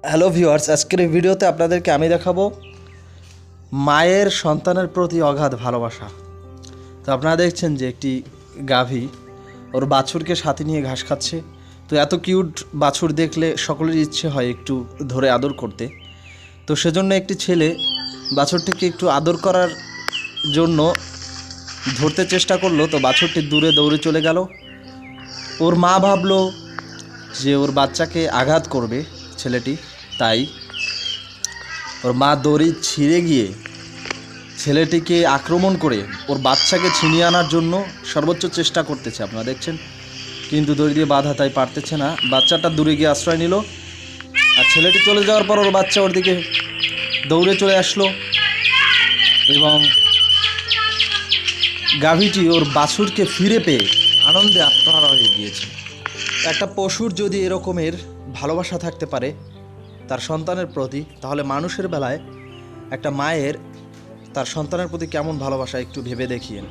Hello viewers, আজকের এই ভিডিওতে আপনাদেরকে আমি দেখাবো মায়ের সন্তানের প্রতি অগাধ ভালোবাসা। তো আপনারা দেখছেন যে একটি গাভী ওর বাছুরকে সাথে নিয়ে ঘাস খাচ্ছে। তো এত কিউট বাছুর দেখলে সকলের ইচ্ছে হয় একটু ধরে আদর করতে। তো সেজন্য একটি ছেলে বাছুরটিকে একটু আদর করার জন্য ধরতে চেষ্টা করলো, তো বাছুরটি দূরে দৌড়ে চলে গেল। ওর মা ভাবলো যে ওর বাচ্চাকে আঘাত করবে ছেলেটি, তাই ওর মা দড়ি ছিঁড়ে গিয়ে ছেলেটিকে আক্রমণ করে ওর বাচ্চাকে ছিনিয়ে আনার জন্য সর্বোচ্চ চেষ্টা করতেছে, আপনারা দেখছেন। কিন্তু দড়ি দিয়ে বাধা, তাই পারতেছে না। বাচ্চাটা দূরে গিয়ে আশ্রয় নিল, আর ছেলেটি চলে যাওয়ার পর ওর বাচ্চা ওর দিকে দৌড়ে চলে আসলো এবং গাভীটি ওর বাছুরকে ফিরে পেয়ে আনন্দে আত্মহারা হয়ে গিয়েছে। একটা পশুর যদি এরকমের ভালোবাসা থাকতে পারে তার সন্তানের প্রতি, তাহলে মানুষের বেলায় একটা মায়ের তার সন্তানের প্রতি কেমন ভালোবাসা একটু ভেবে দেখিয়েন।